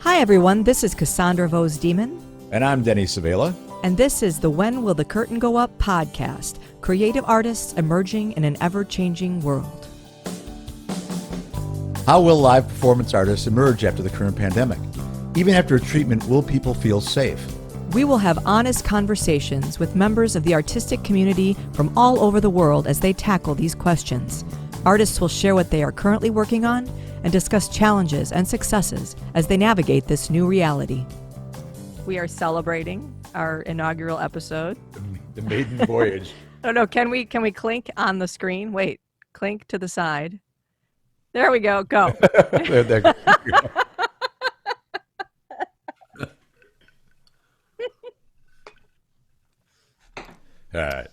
Hi everyone, this is Cassandra Demon. And I'm Denny Savela. And this is the When Will the Curtain Go Up podcast, creative artists emerging in an ever-changing world. How will live performance artists emerge after the current pandemic? Even after a treatment, will people feel safe? We will have honest conversations with members of the artistic community from all over the world as they tackle these questions. Artists will share what they are currently working on and discuss challenges and successes as they navigate this new reality. We are celebrating our inaugural episode. The maiden voyage. I don't know, can we clink on the screen? Wait, clink to the side. There we go, go. There. All right.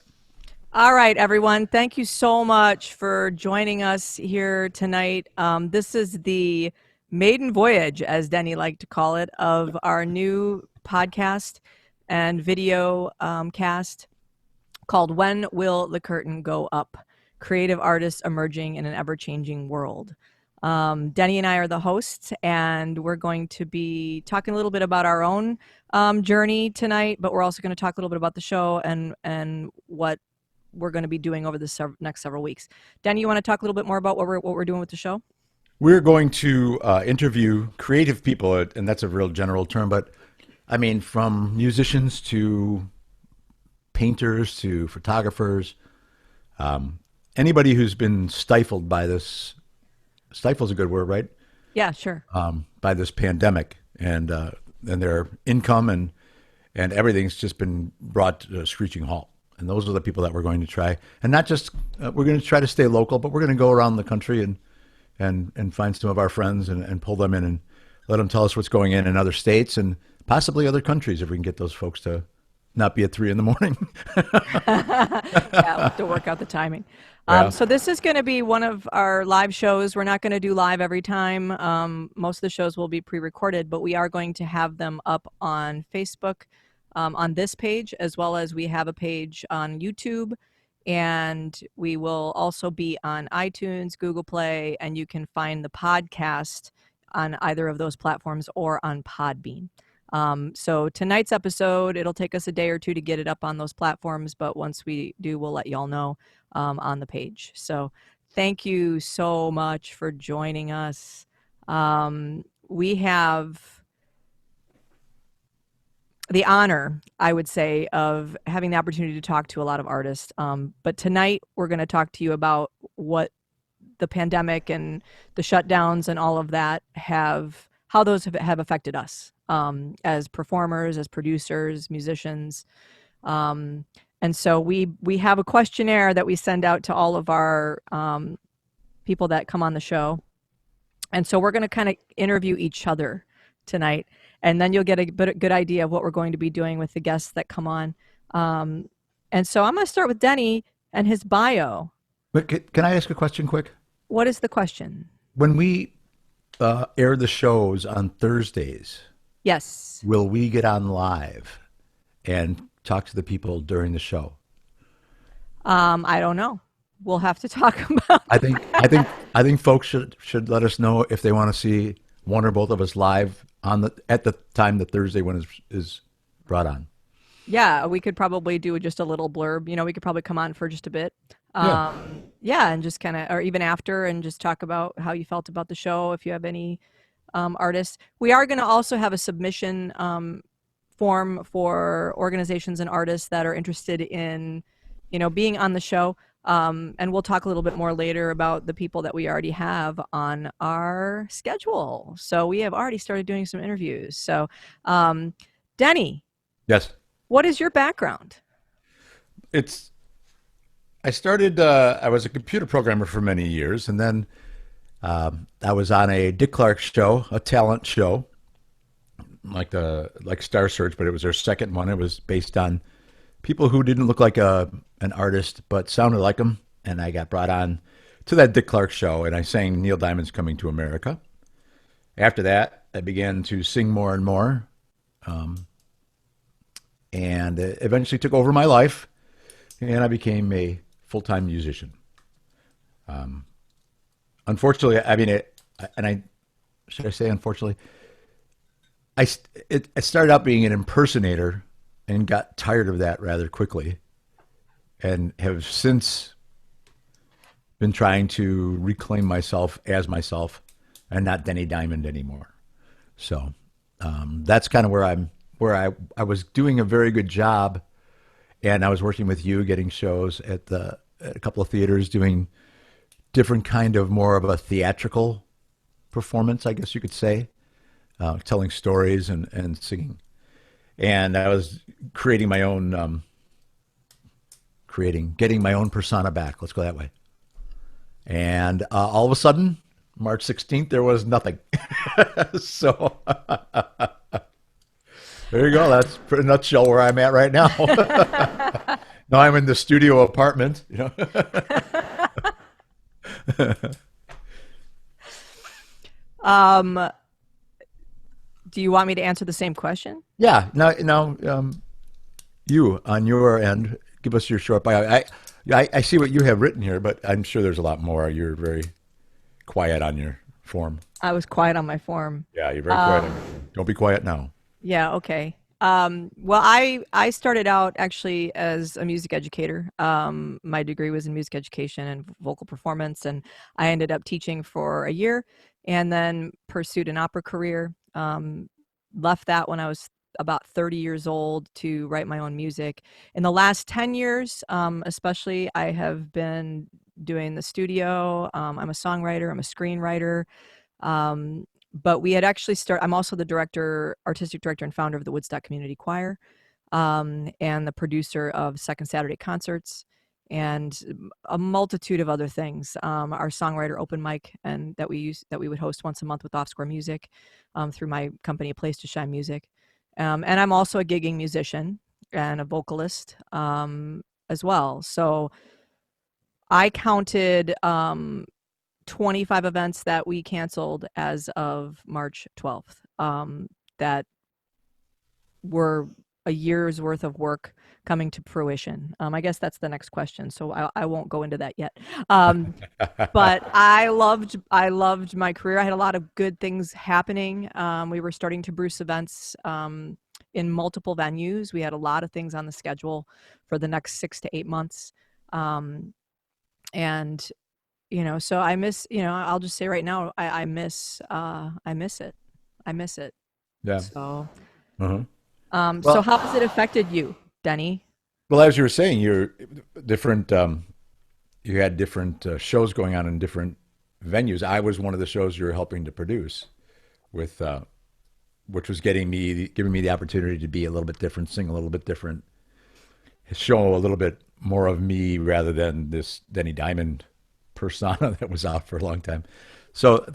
All right, everyone. Thank you so much for joining us here tonight. This is the maiden voyage, as Denny liked to call it, of our new podcast and video cast called When Will the Curtain Go Up? Creative Artists Emerging in an Ever-Changing World. Denny and I are the hosts, and we're going to be talking a little bit about our own journey tonight, but we're also going to talk a little bit about the show and what we're going to be doing over the next several weeks. Denny, you want to talk a little bit more about what we're doing with the show? We're going to interview creative people, and that's a real general term, but I mean, from musicians to painters to photographers, anybody who's been stifled by this. Stifle's a good word, right? Yeah, sure. By this pandemic, and their income and everything's just been brought to a screeching halt. And those are the people that we're going to try, and not just we're going to try to stay local, but we're going to go around the country and find some of our friends and pull them in and let them tell us what's going in other states and possibly other countries if we can get those folks to not be at 3 a.m. Yeah, we'll have to work out the timing. So this is going to be one of our live shows. We're not going to do live every time. Most of the shows will be pre-recorded, but we are going to have them up on Facebook on this page, as well as we have a page on YouTube, and we will also be on iTunes, Google Play, and you can find the podcast on either of those platforms or on Podbean. So tonight's episode, it'll take us a day or two to get it up on those platforms, but once we do, we'll let y'all know on the page. So thank you so much for joining us. We have the honor, I would say, of having the opportunity to talk to a lot of artists. But tonight we're going to talk to you about what the pandemic and the shutdowns and all of that how those have affected us as performers, as producers, musicians. And so we have a questionnaire that we send out to all of our people that come on the show. And so we're going to kind of interview each other tonight. And then you'll get a good idea of what we're going to be doing with the guests that come on. And so I'm going to start with Denny and his bio. But can I ask a question quick? What is the question? When we air the shows on Thursdays, yes, will we get on live and talk to the people during the show? I don't know. We'll have to talk about that. I think folks should let us know if they want to see one or both of us live at the time that Thursday one is brought on. Yeah, we could probably do just a little blurb. We could probably come on for just a bit. Yeah, and just kind of, or even after, and just talk about how you felt about the show. If you have any artists, we are going to also have a submission form for organizations and artists that are interested in, being on the show. And we'll talk a little bit more later about the people that we already have on our schedule. So we have already started doing some interviews. So, Denny. Yes. What is your background? I started, I was a computer programmer for many years, and then I was on a Dick Clark show, a talent show, like Star Search, but it was their second one. It was based on people who didn't look like an artist but sounded like them, and I got brought on to that Dick Clark show, and I sang Neil Diamond's Coming to America. After that, I began to sing more and more, and it eventually took over my life, and I became a full-time musician. Unfortunately, should I say unfortunately? I started out being an impersonator and got tired of that rather quickly, and have since been trying to reclaim myself as myself and not Denny Diamond anymore. So that's kind of where I was doing a very good job, and I was working with you, getting shows at a couple of theaters, doing different kind of more of a theatrical performance, I guess you could say, telling stories and singing. And I was creating my own, getting my own persona back. Let's go that way. And all of a sudden, March 16th, there was nothing. So there you go. That's in a nutshell where I'm at right now. Now I'm in the studio apartment. Um, do you want me to answer the same question? Yeah. Now, you on your end, give us your short bio. I see what you have written here, but I'm sure there's a lot more. You're very quiet on your form. I was quiet on my form. Yeah, you're very quiet. Don't be quiet now. Yeah, okay. Well, I started out actually as a music educator. My degree was in music education and vocal performance, and I ended up teaching for a year and then pursued an opera career. Left that when I was about 30 years old to write my own music. In the last 10 years, especially, I have been doing the studio. I'm a songwriter, I'm a screenwriter. Um, but we had actually I'm also the artistic director and founder of the Woodstock Community Choir, and the producer of Second Saturday Concerts, and a multitude of other things. Our songwriter open mic, and that we would host once a month with Off Square Music, through my company, A Place to Shine Music. And I'm also a gigging musician and a vocalist, as well. So I counted 25 events that we canceled as of March 12th, that were a year's worth of work coming to fruition. I guess that's the next question, so I won't go into that yet. But I loved my career. I had a lot of good things happening. We were starting to Bruce events, in multiple venues. We had a lot of things on the schedule for the next 6 to 8 months. And so I miss, I'll just say right now, I miss it. I miss it. Yeah. So, Uh-huh. so Well, how has it affected you, Denny? well, as you were saying, you're different. You had different shows going on in different venues. I was one of the shows you were helping to produce, with which was giving me the opportunity to be a little bit different, sing a little bit different, show a little bit more of me rather than this Denny Diamond persona that was out for a long time. So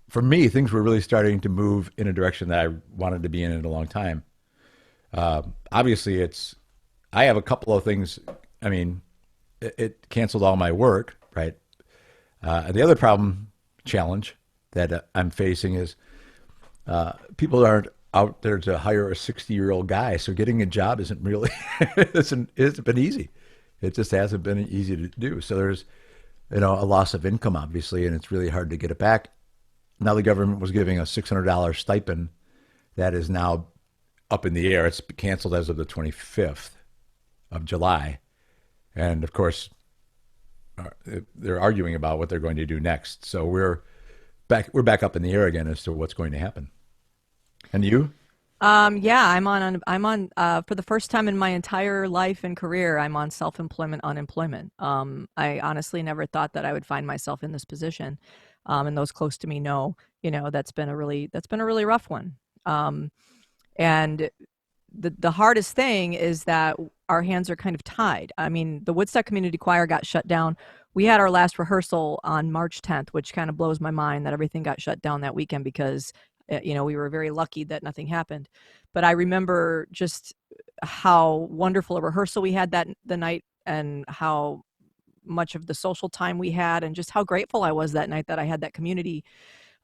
for me, things were really starting to move in a direction that I wanted to be in a long time. Obviously, I have a couple of things. I mean, it canceled all my work, right? And the other challenge that I'm facing is people aren't out there to hire a 60-year-old guy. So getting a job isn't really, isn't been easy. It just hasn't been easy to do. So there's, a loss of income, obviously, and it's really hard to get it back. Now the government was giving a $600 stipend that is now up in the air. It's canceled as of the 25th of July. And of course, they're arguing about what they're going to do next. So we're back up in the air again as to what's going to happen. And you? Yeah, I'm on for the first time in my entire life and career, I'm on self-employment unemployment. I honestly never thought that I would find myself in this position. And those close to me know, that's been a really rough one. And the hardest thing is that our hands are kind of tied. I mean, the Woodstock Community Choir got shut down. We had our last rehearsal on March 10th, which kind of blows my mind that everything got shut down that weekend, because we were very lucky that nothing happened. But I remember just how wonderful a rehearsal we had the night, and how much of the social time we had, and just how grateful I was that night that I had that community.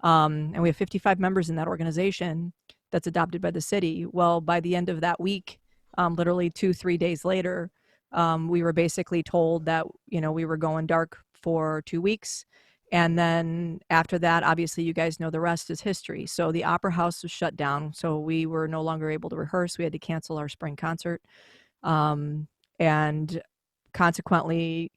And we have 55 members in that organization that's adopted by the city. Well, by the end of that week, literally 2, 3 days later, we were basically told that we were going dark for 2 weeks, And then after that, obviously, you guys know the rest is history. So the Opera House was shut down. So we were no longer able to rehearse. We had to cancel our spring concert. And consequently,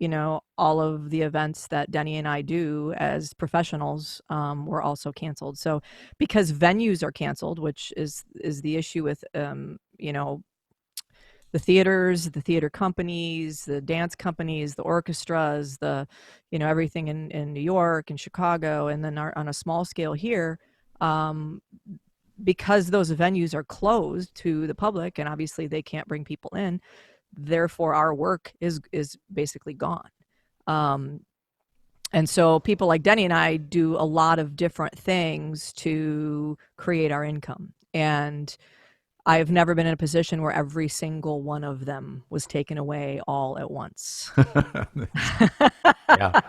all of the events that Denny and I do as professionals were also canceled. So because venues are canceled, which is the issue with, the theaters, the theater companies, the dance companies, the orchestras, everything in New York and Chicago, and then on a small scale here, um, because those venues are closed to the public, and obviously they can't bring people in. Therefore, our work is basically gone. Um, and so people like Denny and I do a lot of different things to create our income. And I've never been in a position where every single one of them was taken away all at once. Yeah.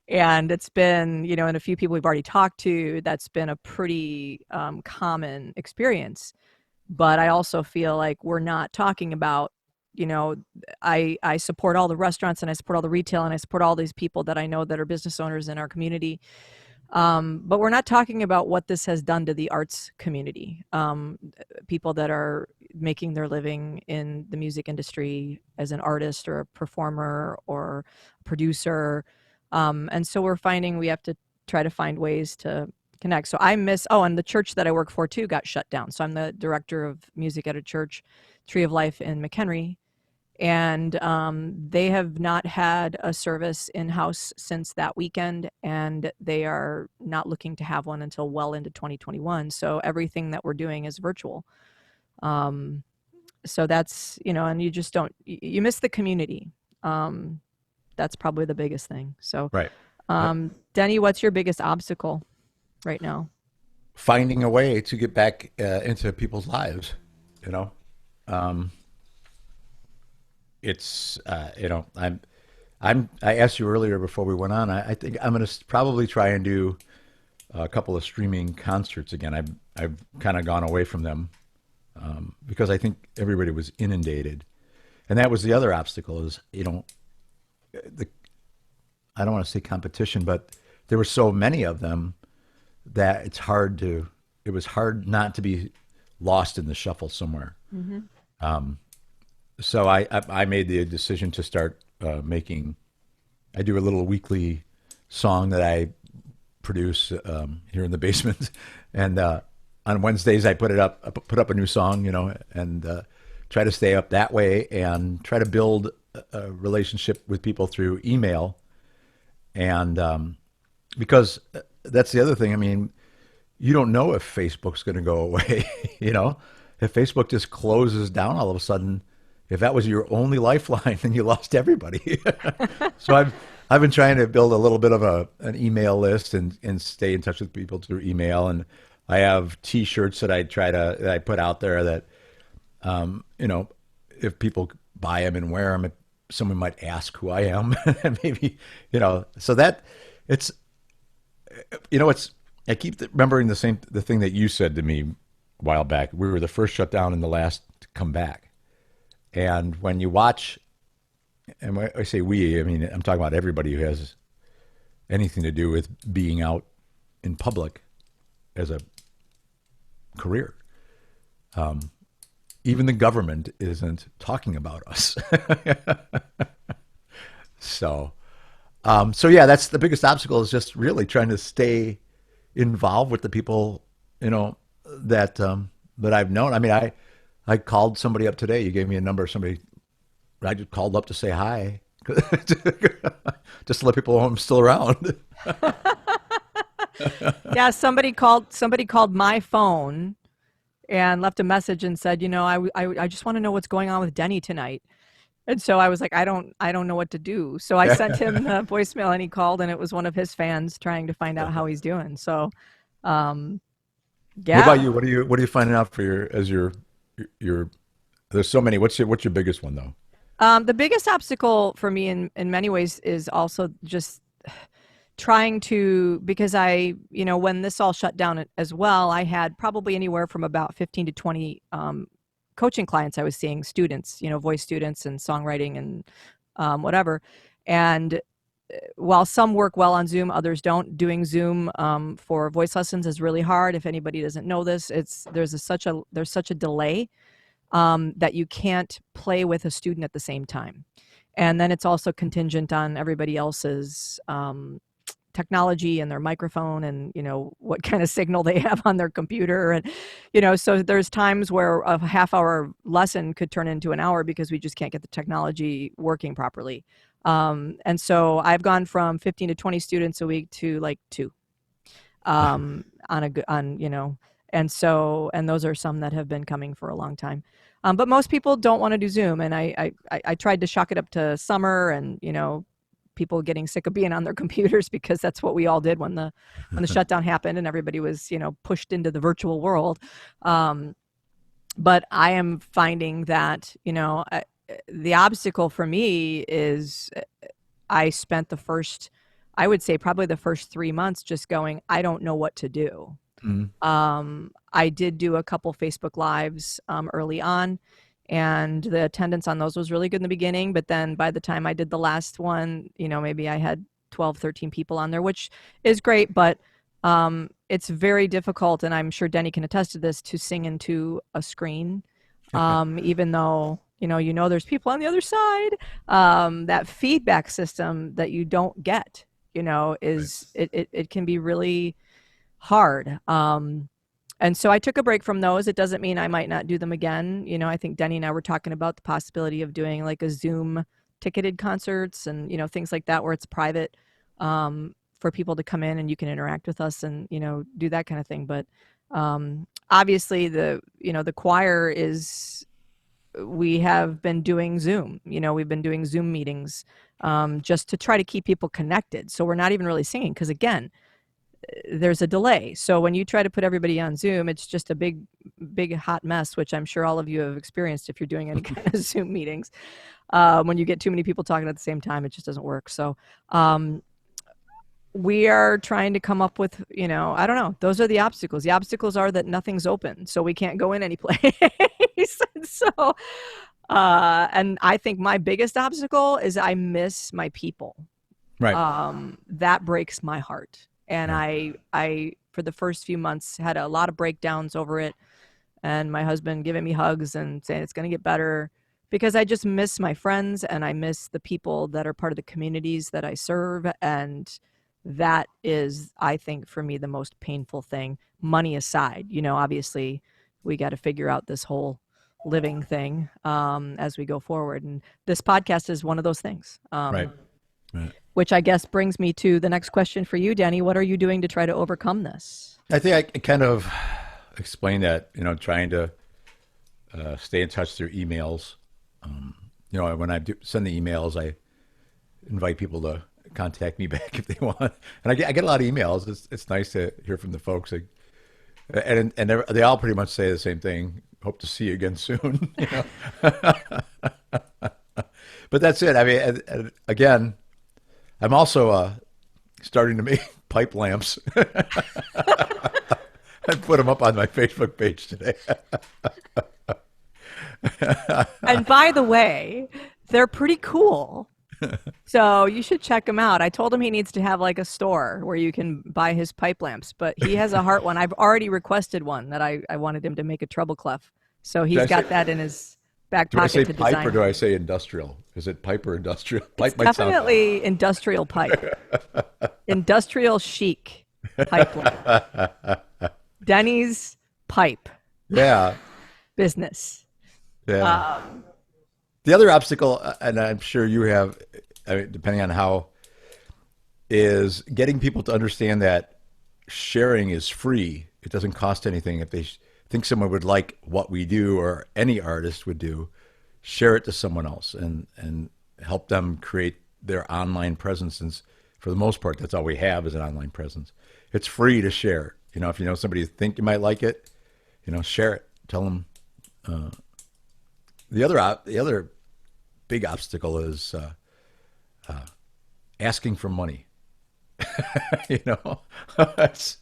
And it's been, and a few people we've already talked to, that's been a pretty common experience. But I also feel like we're not talking about, you know, I support all the restaurants and I support all the retail and I support all these people that I know that are business owners in our community. But we're not talking about what this has done to the arts community. People that are making their living in the music industry as an artist or a performer or a producer. And so we're finding we have to try to find ways to connect. So and the church that I work for too got shut down. So I'm the director of music at a church, Tree of Life in McHenry, and they have not had a service in-house since that weekend, and they are not looking to have one until well into 2021. So everything that we're doing is virtual. So that's, and you just don't, you miss the community. That's probably the biggest thing. So Right. Yep. Denny, what's your biggest obstacle right now? Finding a way to get back into people's lives, you know. Um, it's I asked you earlier before we went on. I think I'm going to probably try and do a couple of streaming concerts again. I've kind of gone away from them because I think everybody was inundated, and that was the other obstacle. Is the I don't want to say competition, but there were so many of them that it was hard not to be lost in the shuffle somewhere. Mm-hmm. So I made the decision to start making. I do a little weekly song that I produce here in the basement, and on Wednesdays I put up a new song, and try to stay up that way and try to build a relationship with people through email, and because that's the other thing. I mean, you don't know if Facebook's going to go away. If Facebook just closes down all of a sudden, if that was your only lifeline, then you lost everybody. So I've been trying to build a little bit of an email list and stay in touch with people through email. And I have T-shirts that I put out there that, if people buy them and wear them, someone might ask who I am, and maybe, so that it's, I keep remembering the thing that you said to me a while back. We were the first shut down and the last to come back. And when you watch, and when I say we, I mean, I'm talking about everybody who has anything to do with being out in public as a career. Even the government isn't talking about us. So yeah, that's the biggest obstacle, is just really trying to stay involved with the people, that I've known. I mean, I called somebody up today. You gave me a number of somebody. I just called up to say hi, just to let people know I'm still around. Yeah, somebody called my phone and left a message and said, I just want to know what's going on with Denny tonight. And so I was like, I don't know what to do. So I sent him the voicemail, and he called, and it was one of his fans trying to find out how he's doing. So, What about yeah. you? What are you finding out for your? There's so many. What's your biggest one though? The biggest obstacle for me in many ways is also just trying to, because when this all shut down as well, I had probably anywhere from about 15 to 20 coaching clients I was seeing, students, voice students and songwriting and whatever. And while some work well on Zoom, others don't. Doing Zoom for voice lessons is really hard. If anybody doesn't know this, there's such a delay that you can't play with a student at the same time. And then it's also contingent on everybody else's technology and their microphone and, what kind of signal they have on their computer. And, so there's times where a half-hour lesson could turn into an hour because we just can't get the technology working properly. And so I've gone from 15 to 20 students a week to like 2 and those are some that have been coming for a long time. But most people don't want to do Zoom, and I tried to shock it up to summer, and people getting sick of being on their computers because that's what we all did when the shutdown happened and everybody was pushed into the virtual world. But I am finding that the obstacle for me is I spent I would say probably the first 3 months just going, I don't know what to do. I did do a couple Facebook Lives early on, and the attendance on those was really good in the beginning. But then by the time I did the last one, maybe I had 12, 13 people on there, which is great, but it's very difficult, and I'm sure Denny can attest to this, to sing into a screen, even though there's people on the other side. That feedback system that you don't get, is it can be really hard. And so I took a break from those. It doesn't mean I might not do them again. I think Denny and I were talking about the possibility of doing like a Zoom ticketed concerts and, things like that where it's private for people to come in and you can interact with us and, do that kind of thing. But obviously the choir we have been doing Zoom. We've been doing Zoom meetings just to try to keep people connected. So we're not even really singing because, again, there's a delay. So when you try to put everybody on Zoom, it's just a big hot mess, which I'm sure all of you have experienced if you're doing any kind of Zoom meetings. When you get too many people talking at the same time, it just doesn't work. So we are trying to come up with, I don't know, those are the obstacles. The obstacles are that nothing's open, so we can't go in any place. So, and I think my biggest obstacle is I miss my people. Right. That breaks my heart. And I, for the first few months, had a lot of breakdowns over it. And my husband giving me hugs and saying it's going to get better, because I just miss my friends and I miss the people that are part of the communities that I serve. And that is, I think, for me, the most painful thing, money aside. Obviously, we got to figure out this whole living thing as we go forward. And this podcast is one of those things. Right. Which I guess brings me to the next question for you, Denny. What are you doing to try to overcome this? I think I kind of explained that, trying to stay in touch through emails. When I send the emails, I invite people to contact me back if they want. And I get a lot of emails. It's nice to hear from the folks. And they all pretty much say the same thing. Hope to see you again soon. But that's it. I mean, and again, I'm also starting to make pipe lamps. I put them up on my Facebook page today. And by the way, they're pretty cool. So you should check him out. I told him he needs to have like a store where you can buy his pipe lamps, but he has a heart one. I've already requested one that I wanted him to make a treble clef. So he's got that in his back pocket to design. Do I say pipe or do I say industrial? Is it pipe or industrial? Pipe it's definitely industrial pipe. Industrial chic pipe lamp. Denny's pipe. Yeah. Business. Yeah. The other obstacle, and I'm sure you have, depending on how, is getting people to understand that sharing is free. It doesn't cost anything. If they think someone would like what we do or any artist would do, share it to someone else and help them create their online presence. And for the most part, that's all we have is an online presence. It's free to share. If you know somebody you think you might like it, share it. Tell them. The other big obstacle is asking for money. It's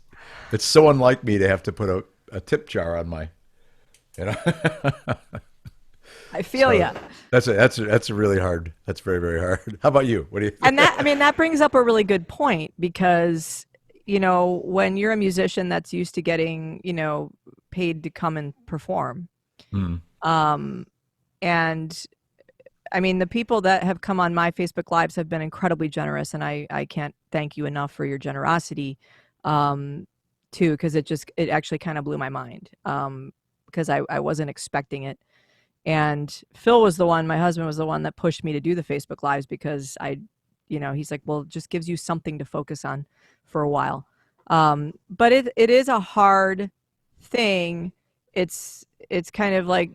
so unlike me to have to put a tip jar on my, I feel So ya. that's a really hard. That's very, very hard. How about you? What do you And think? that brings up a really good point because, when you're a musician that's used to getting, paid to come and perform, Mm, um, and the people that have come on my Facebook Lives have been incredibly generous, and I can't thank you enough for your generosity, um, too, because it actually kind of blew my mind, because I wasn't expecting it. And Phil was the one, my husband was the one that pushed me to do the Facebook Lives because he's like, well, it just gives you something to focus on for a while. But it is a hard thing. It's kind of like,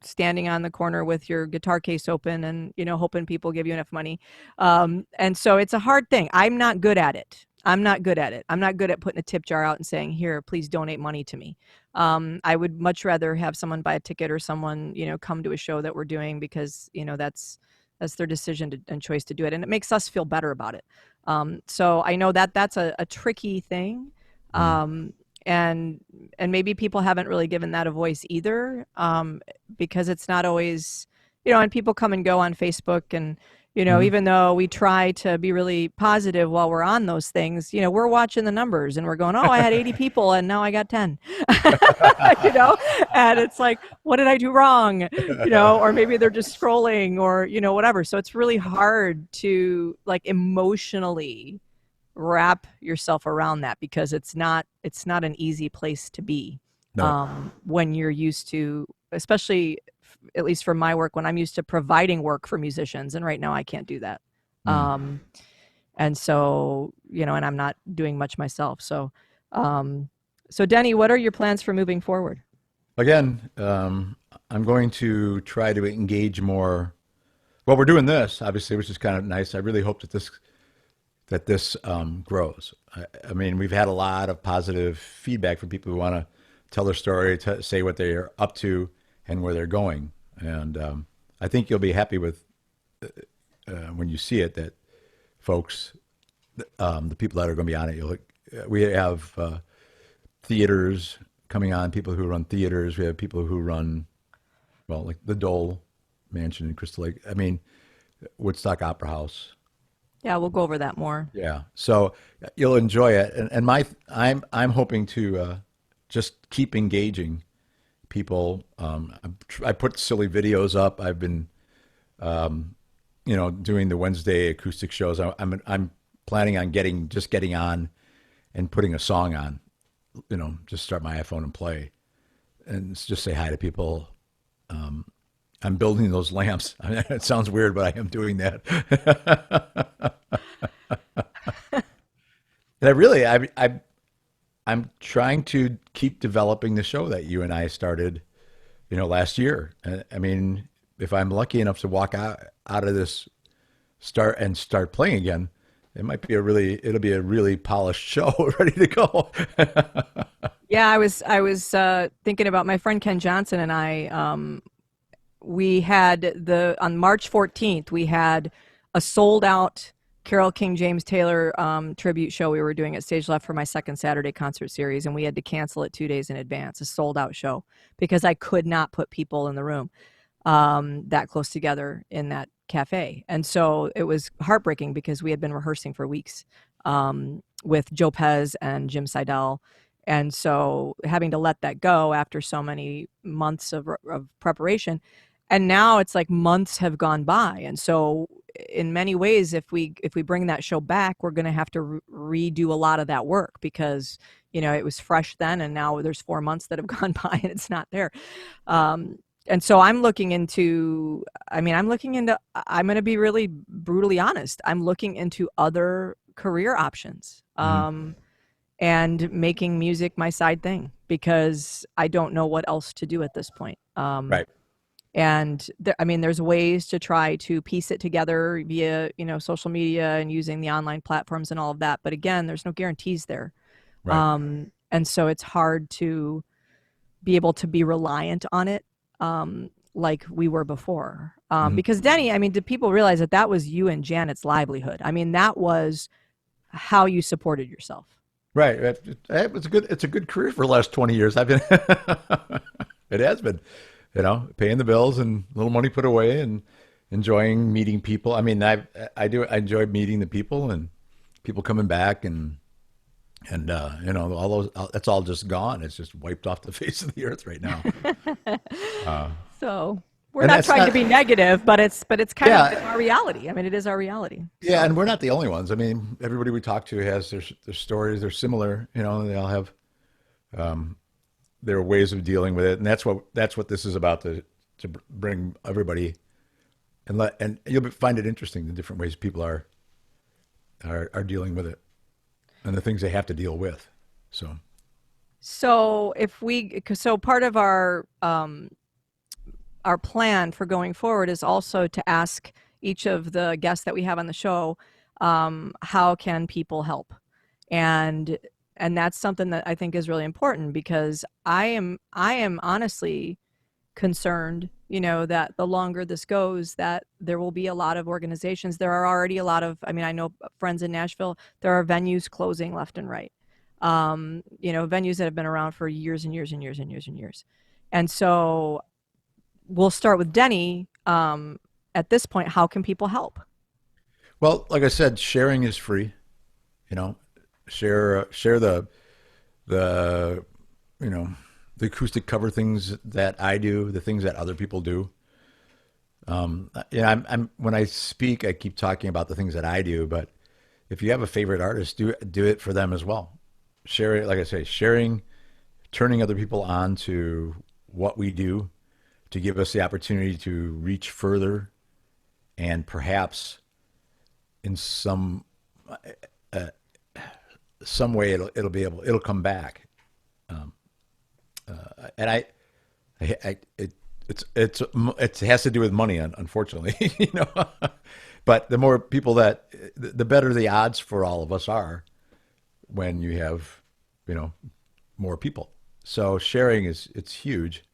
standing on the corner with your guitar case open and, hoping people give you enough money. And so it's a hard thing. I'm not good at it. I'm not good at it. I'm not good at putting a tip jar out and saying, here, please donate money to me. I would much rather have someone buy a ticket or someone, come to a show that we're doing because, that's their decision and choice to do it. And it makes us feel better about it. So I know that that's a tricky thing. mm, Um, and maybe people haven't really given that a voice either, because it's not always, and people come and go on Facebook, and mm. even though we try to be really positive while we're on those things, we're watching the numbers and we're going, oh, I had 80 people and now I got 10. you know and it's like, what did I do wrong? Or maybe they're just scrolling, or whatever. So it's really hard to, like, emotionally wrap yourself around that, because it's not an easy place to be, No. when you're used to, especially at least for my work, when I'm used to providing work for musicians, and right now I can't do that. Mm. um and so, and I'm not doing much myself. So Denny, what are your plans for moving forward? Again, I'm going to try to engage more. Well, we're doing this obviously, which is kind of nice. I really hope that this grows. I mean, we've had a lot of positive feedback from people who want to tell their story, to say what they are up to and where they're going. And I think you'll be happy with when you see it, that folks, the people that are going to be on it, we have theaters coming on, people who run theaters. We have people who run, well, like the Dole Mansion in Crystal Lake. I mean, Woodstock Opera House. Yeah, we'll go over that more. Yeah. So you'll enjoy it. And I'm hoping to just keep engaging people. I put silly videos up. I've been, doing the Wednesday acoustic shows. I'm planning on getting on and putting a song on, just start my iPhone and play and just say hi to people. I'm building those lamps. I mean, it sounds weird, but I am doing that. And I'm trying to keep developing the show that you and I started, last year. I mean, if I'm lucky enough to walk out of this, start playing again, it'll be a really polished show, ready to go. Yeah, I was thinking about my friend Ken Johnson and I. We had on March 14th, we had a sold out Carole King James Taylor tribute show we were doing at Stage Left for my second Saturday concert series, and we had to cancel it 2 days in advance, a sold out show, because I could not put people in the room that close together in that cafe. And so it was heartbreaking because we had been rehearsing for weeks, with Joe Pez and Jim Seidel. And so having to let that go after so many months of preparation. And now it's like months have gone by. And so in many ways, if we bring that show back, we're going to have to redo a lot of that work, because, it was fresh then, and now there's 4 months that have gone by and it's not there. And so I'm looking into, I'm going to be really brutally honest. I'm looking into other career options, Mhm. and making music my side thing, because I don't know what else to do at this point. Right. And there's ways to try to piece it together via, social media and using the online platforms and all of that. But again, there's no guarantees there. Right. And so it's hard to be able to be reliant on it, like we were before. Mhm. Because Denny, did people realize that that was you and Janet's livelihood? That was how you supported yourself. Right. It's a good career for the last 20 years. I've been, it has been. paying the bills and a little money put away and enjoying meeting people. I mean, I enjoy meeting the people and people coming back and all those that's all just gone. It's just wiped off the face of the earth right now. Uh, So we're and not that's trying to not be negative, but it's kind of yeah, our reality. I mean, it is our reality. yeah, So and we're not the only ones. I mean, everybody we talk to has their stories. They're similar. They all have their ways of dealing with it, and that's what this is about to bring everybody and you'll find it interesting the different ways people are dealing with it and the things they have to deal with. So so if we so part of our plan for going forward is also to ask each of the guests that we have on the show, how can people help, and and that's something that I think is really important because I am honestly concerned, that the longer this goes, that there will be a lot of organizations. There are already a lot of, I mean, I know friends in Nashville, there are venues closing left and right. Venues that have been around for years and years and years and years and years. And so we'll start with Denny. At this point, how can people help? well, like I said, sharing is free. You know, share the you know the acoustic cover things that I do, the things that other people do. I'm when I speak, I keep talking about the things that I do, but if you have a favorite artist, do it for them as well. Share it, like I say, sharing, turning other people on to what we do to give us the opportunity to reach further and perhaps in some way it'll come back. And it it has to do with money, unfortunately, But the more people the better the odds for all of us are when you have, you know, more people. So sharing it's huge.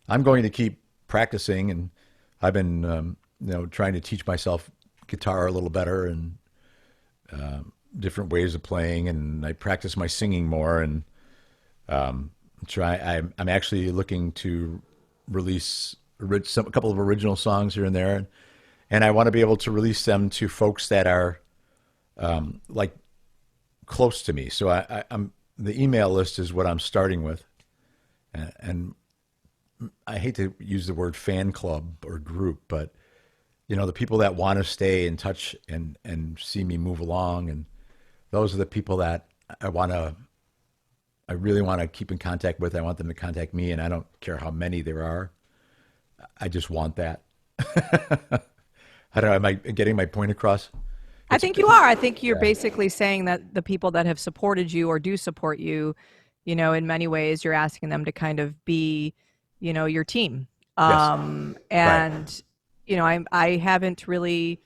I'm going to keep practicing, and I've been, trying to teach myself guitar a little better and different ways of playing, and I practice my singing more and I'm actually looking to release a couple of original songs here and there, and I want to be able to release them to folks that are like close to me. So I'm the email list is what I'm starting with, and I hate to use the word fan club or group, but the people that want to stay in touch and see me move along, and those are the people that I really want to keep in contact with. I want them to contact me, and I don't care how many there are. I just want that. I don't know. Am I getting my point across? I It's think you are. I think you're yeah. basically saying that the people that have supported you or do support you, in many ways, you're asking them to kind of be, your team. Yes. Right. And, I haven't really,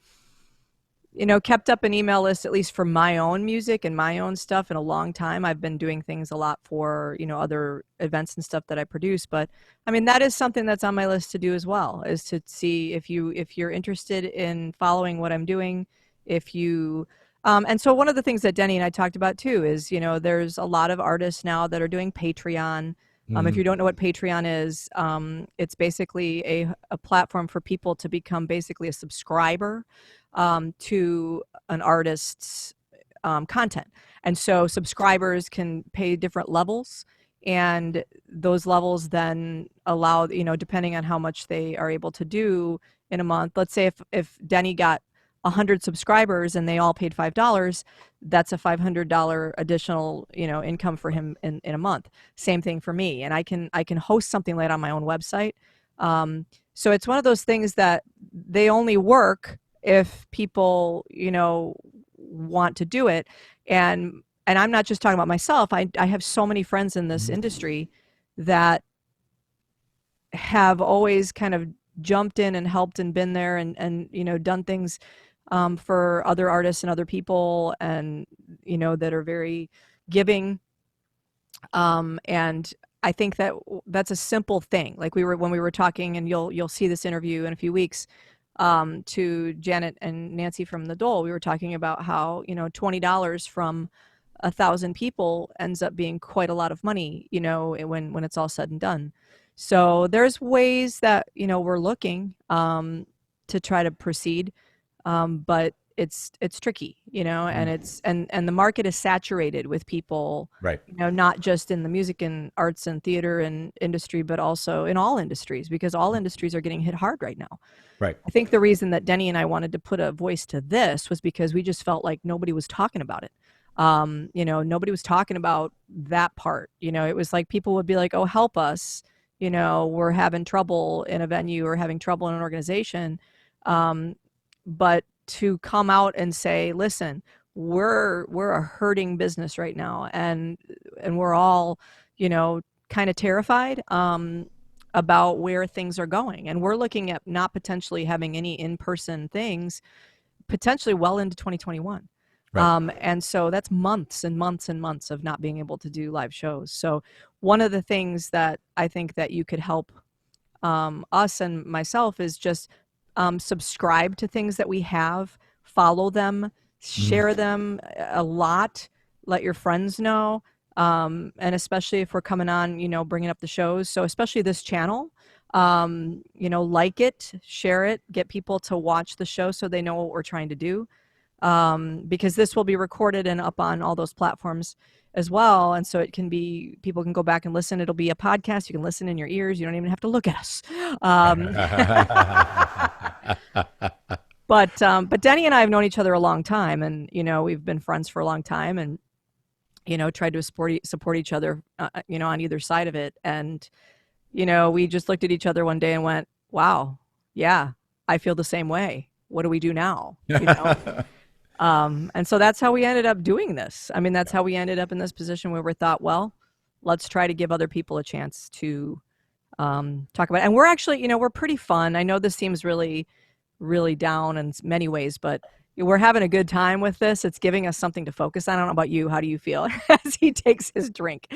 kept up an email list, at least for my own music and my own stuff in a long time. I've been doing things a lot for, other events and stuff that I produce. But I mean, that is something that's on my list to do as well, is to see if you're interested in following what I'm doing, if you, and so one of the things that Denny and I talked about too is, there's a lot of artists now that are doing Patreon. If Mhm. you don't know what Patreon is, it's basically a platform for people to become basically a subscriber to an artist's content. And so subscribers can pay different levels, and those levels then allow, depending on how much they are able to do in a month. Let's say if Denny got 100 subscribers and they all paid $5, that's a $500 additional, income for him in a month. Same thing for me. And I can host something like on my own website. So it's one of those things that they only work if people, want to do it. And I'm not just talking about myself. I have so many friends in this industry that have always kind of jumped in and helped and been there and done things for other artists and other people, and that are very giving. And I think that that's a simple thing. Like when we were talking, and you'll see this interview in a few weeks, to Janet and Nancy from the Dole. We were talking about how $20 from 1,000 people ends up being quite a lot of money, when it's all said and done. So there's ways that, we're looking to try to proceed, but it's tricky, and Mm. and the market is saturated with people, Right. not just in the music and arts and theater and industry, but also in all industries, because all industries are getting hit hard right now. Right. I think the reason that Denny and I wanted to put a voice to this was because we just felt like nobody was talking about it. Nobody was talking about that part. It was like people would be like, "Oh, help us. We're having trouble in a venue or having trouble in an organization." Um, but to come out and say, "Listen, we're a hurting business right now, and we're all, you know, kind of terrified about where things are going, and we're looking at not potentially having any in-person things potentially well into 2021." Right. And so that's months and months and months of not being able to do live shows. So one of the things that I think that you could help us and myself is just subscribe to things that we have, follow them, Mhm. share them a lot, let your friends know. And especially if we're coming on, bringing up the shows. So especially this channel, like it, share it, get people to watch the show so they know what we're trying to do. Because this will be recorded and up on all those platforms as well. And so it can be, people can go back and listen. It'll be a podcast. You can listen in your ears. You don't even have to look at us. Um, but Denny and I have known each other a long time, and, we've been friends for a long time, and, tried to support each other, on either side of it. And, we just looked at each other one day and went, wow, yeah, I feel the same way. What do we do now? And so that's how we ended up doing this. I mean, that's how we ended up in this position where we thought, well, let's try to give other people a chance to talk about it. And we're actually, we're pretty fun. I know this seems really, really down in many ways, but we're having a good time with this. It's giving us something to focus on. I don't know about you. How do you feel as he takes his drink?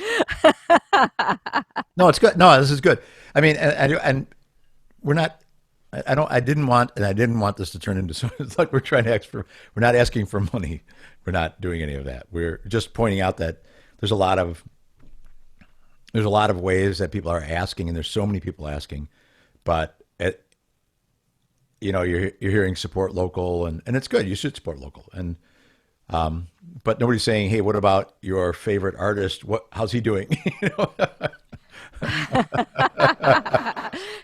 No, it's good. No, this is good. I mean, and we're not. I don't. I didn't want this to turn into. So it's like we're trying to ask for. We're not asking for money. We're not doing any of that. We're just pointing out that there's a lot of ways that people are asking, and there's so many people asking, but you're hearing support local, and it's good. You should support local, and but nobody's saying, hey, what about your favorite artist? How's he doing?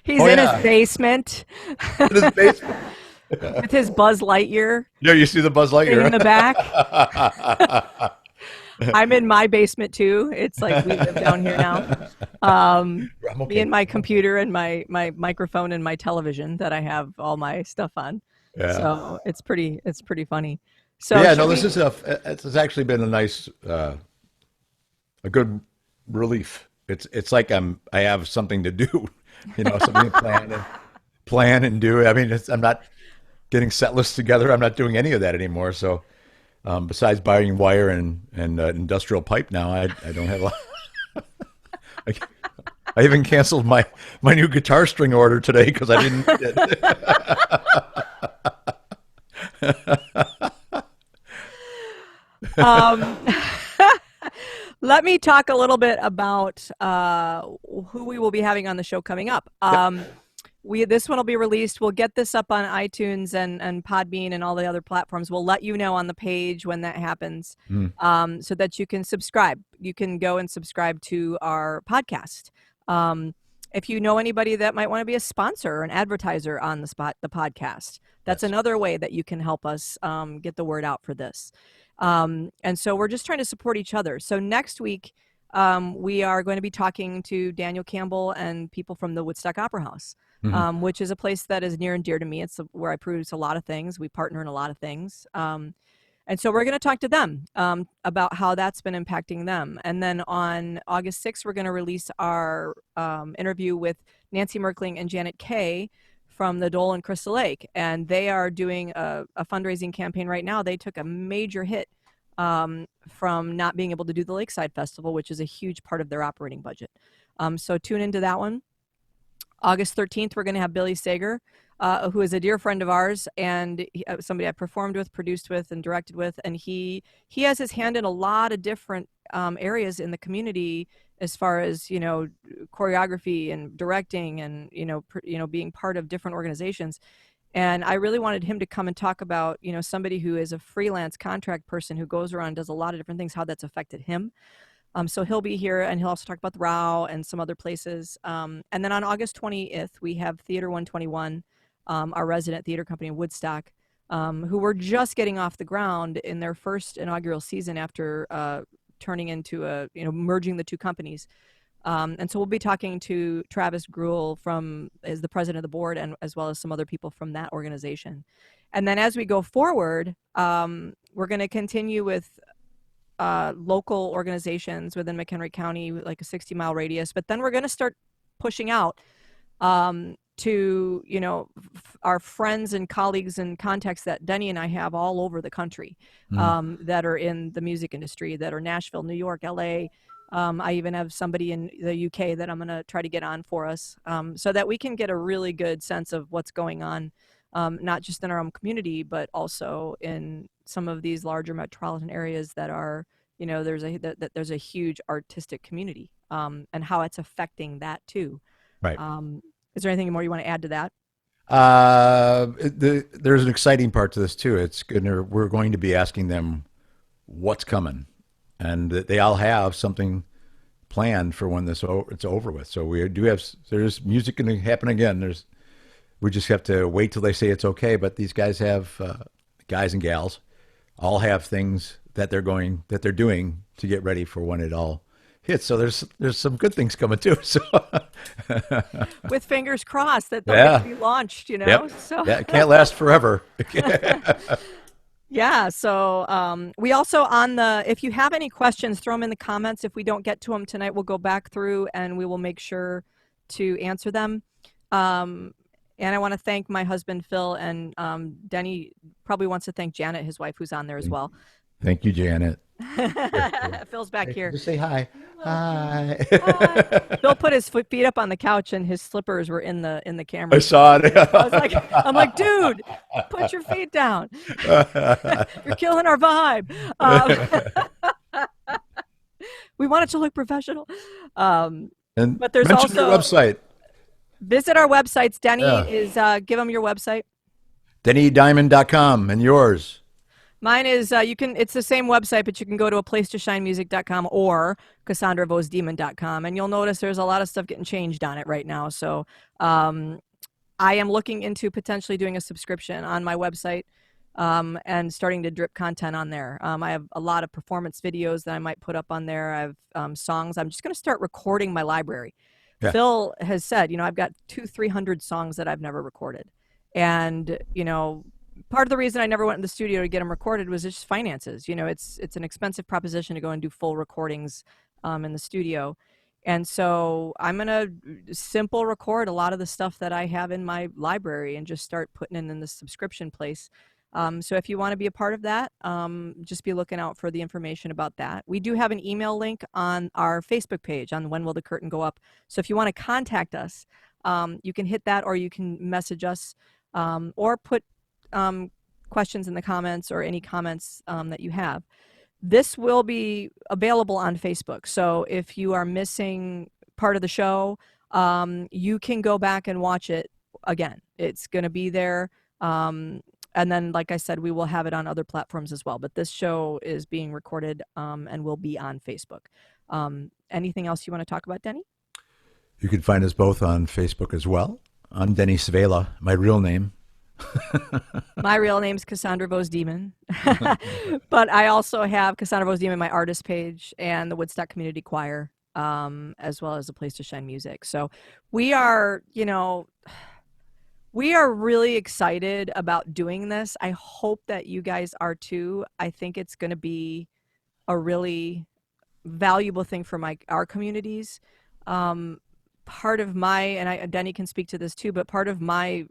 He's Oh in his yeah, basement in his basement. with his Buzz Lightyear Yeah, you see the Buzz thing in Lightyear. the back. I'm in my basement too. It's like we live down here now. I'm Me okay. and my computer and my microphone and my television that I have all my stuff on. Yeah, So it's pretty funny. but So yeah, should no, this we? is it's actually been a nice, a good relief. It's like I have something to do, something to plan and do. I mean, I'm not getting set lists together. I'm not doing any of that anymore. So, besides buying wire and industrial pipe now, I don't have a. I, I even canceled my new guitar string order today because I didn't need it. Um, let me talk a little bit about who we will be having on the show coming up. Yep. This one will be released. We'll get this up on iTunes and Podbean and all the other platforms. We'll let you know on the page when that happens, Mm, so that you can subscribe. You can go and subscribe to our podcast. Um, if you know anybody that might want to be a sponsor or an advertiser on the podcast, that's yes. another way that you can help us get the word out for this. And so we're just trying to support each other. So next week, we are going to be talking to Daniel Campbell and people from the Woodstock Opera House, Hmm. which is a place that is near and dear to me. It's where I produce a lot of things. We partner in a lot of things. And so we're going to talk to them about how that's been impacting them. And then on August 6th, we're going to release our interview with Nancy Merkling and Janet Kay from the Dole and Crystal Lake. And they are doing a fundraising campaign right now. They took a major hit from not being able to do the Lakeside Festival, which is a huge part of their operating budget. So tune into that one. August 13th, we're going to have Billy Sager, who is a dear friend of ours and somebody I performed with, produced with, and directed with. And he has his hand in a lot of different areas in the community as far as, choreography and directing and, being part of different organizations. And I really wanted him to come and talk about, somebody who is a freelance contract person who goes around and does a lot of different things, how that's affected him. So he'll be here, and he'll also talk about the RAW and some other places. And then on August 20th, we have Theater 121, our resident theater company in Woodstock, who were just getting off the ground in their first inaugural season after turning into merging the two companies. And so we'll be talking to Travis Gruel as the president of the board, and as well as some other people from that organization. And then as we go forward, we're going to continue with local organizations within McHenry County, like a 60-mile radius. But then we're going to start pushing out to, our friends and colleagues and contacts that Denny and I have all over the country, that are in the music industry, that are Nashville, New York, LA. I even have somebody in the UK that I'm going to try to get on for us, so that we can get a really good sense of what's going on, not just in our own community, but also in some of these larger metropolitan areas that are, there's a huge artistic community, and how it's affecting that too. Right. Is there anything more you want to add to that? There's an exciting part to this too. We're going to be asking them what's coming, and they all have something planned for when it's over with. So there's music going to happen again. We just have to wait till they say it's okay. But these guys guys and gals, all have things that they're doing to get ready for when it all hits. So there's some good things coming too. So with fingers crossed that they'll get to be launched. Yep. So it can't last forever. Yeah. So we also if you have any questions, throw them in the comments. If we don't get to them tonight, we'll go back through and we will make sure to answer them. And I want to thank my husband, Phil, and Denny probably wants to thank Janet, his wife, who's on there as well. Thank you, Janet. Phil's back here. Just say hi. Hi. Hi. Phil put his feet up on the couch and his slippers were in the camera. I saw it. I'm like, dude, put your feet down. You're killing our vibe. We want it to look professional. But there's mention your website. Visit our websites. Denny is give them your website. DennyDiamond.com, and yours. Mine is it's the same website, but you can go to aplacetoshinemusic.com or CassandraVosDemon.com, and you'll notice there's a lot of stuff getting changed on it right now. So I am looking into potentially doing a subscription on my website, and starting to drip content on there. I have a lot of performance videos that I might put up on there. I have songs. I'm just going to start recording my library. Yeah. Phil has said, I've got 200-300 songs that I've never recorded. And, part of the reason I never went in the studio to get them recorded was just finances. It's an expensive proposition to go and do full recordings in the studio. And so I'm going to simple record a lot of the stuff that I have in my library and just start putting it in the subscription place. So if you want to be a part of that, just be looking out for the information about that. We do have an email link on our Facebook page on When Will the Curtain Go Up. So if you want to contact us, you can hit that, or you can message us, or put questions in the comments, or any comments that you have. This will be available on Facebook. So if you are missing part of the show, you can go back and watch it again. It's going to be there. And then, like I said, we will have it on other platforms as well. But this show is being recorded and will be on Facebook. Anything else you want to talk about, Denny? You can find us both on Facebook as well. I'm Denny Svela, my real name. My real name's Cassandra Vosdemon. But I also have Cassandra Vosdemon, my artist page, and the Woodstock Community Choir, as well as A Place to Shine Music. So we are, we are really excited about doing this. I hope that you guys are too. I think it's going to be a really valuable thing for our communities. Part of and Denny can speak to this too, but part of my,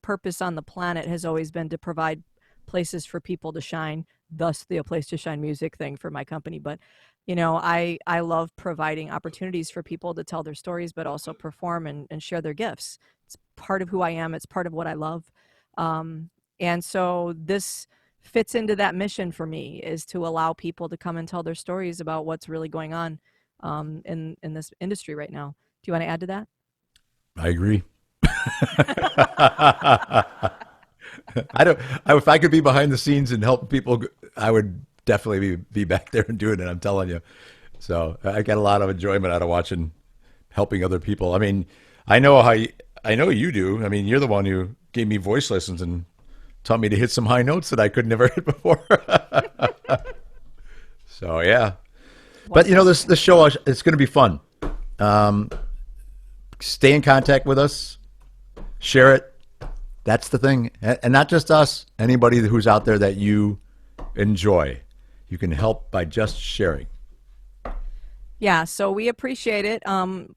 purpose on the planet has always been to provide places for people to shine, thus the A Place to Shine Music thing for my company. But, I love providing opportunities for people to tell their stories, but also perform and share their gifts. It's part of who I am. It's part of what I love. And so this fits into that mission for me, is to allow people to come and tell their stories about what's really going on in this industry right now. you want to add to that? I agree. If I could be behind the scenes and help people, I would definitely be back there and doing it. I'm telling you. So I get a lot of enjoyment out of watching, helping other people. I mean, I know you do. I mean, you're the one who gave me voice lessons and taught me to hit some high notes that I could never hit before. So yeah, but this show, it's going to be fun. Stay in contact with us, share it. That's the thing, and not just us. Anybody who's out there that you enjoy, you can help by just sharing. Yeah, so we appreciate it.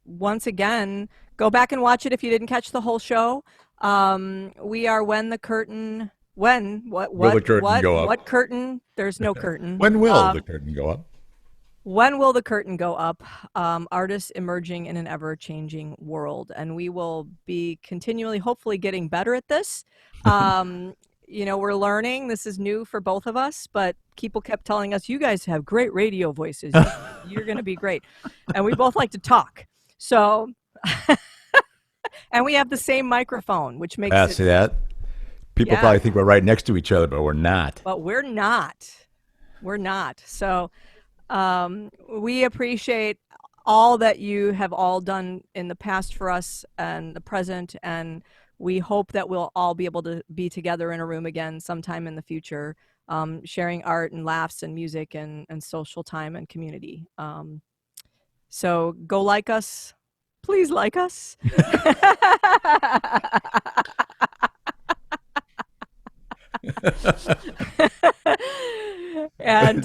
Once again, go back and watch it if you didn't catch the whole show. We are when the curtain. When what Will the curtain go up? What curtain? There's no curtain. When will the curtain go up? When will the curtain go up? Artists emerging in an ever-changing world, and we will be continually, hopefully, getting better at this. We're learning. This is new for both of us, but people kept telling us, "You guys have great radio voices. You're going to be great," and we both like to talk. So, and we have the same microphone, which makes it. See that? People probably think we're right next to each other, but we're not. But we're not. We're not. So we appreciate all that you have all done in the past for us and the present, and we hope that we'll all be able to be together in a room again sometime in the future, sharing art and laughs and music and social time and community. So go like us. Please like us. And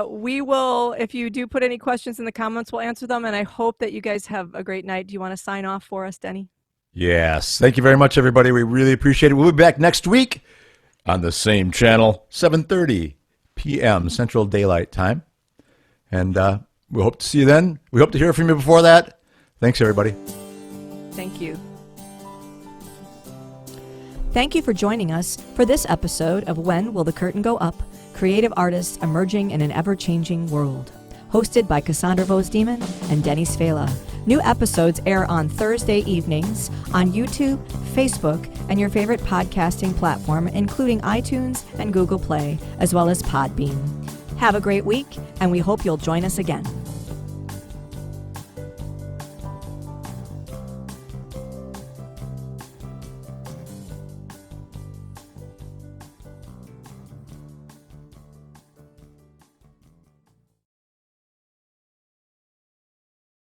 we will, if you do put any questions in the comments, we'll answer them. And I hope that you guys have a great night. Do you want to sign off for us, Denny? Yes. Thank you very much, everybody. We really appreciate it. We'll be back next week on the same channel, 7:30 p.m. Central Daylight Time. And we hope to see you then. We hope to hear from you before that. Thanks, everybody. Thank you. Thank you for joining us for this episode of When Will the Curtain Go Up? Creative Artists Emerging in an Ever-Changing World. Hosted by Cassandra Demon and Denny Svela. New episodes air on Thursday evenings on YouTube, Facebook, and your favorite podcasting platform, including iTunes and Google Play, as well as Podbean. Have a great week, and we hope you'll join us again.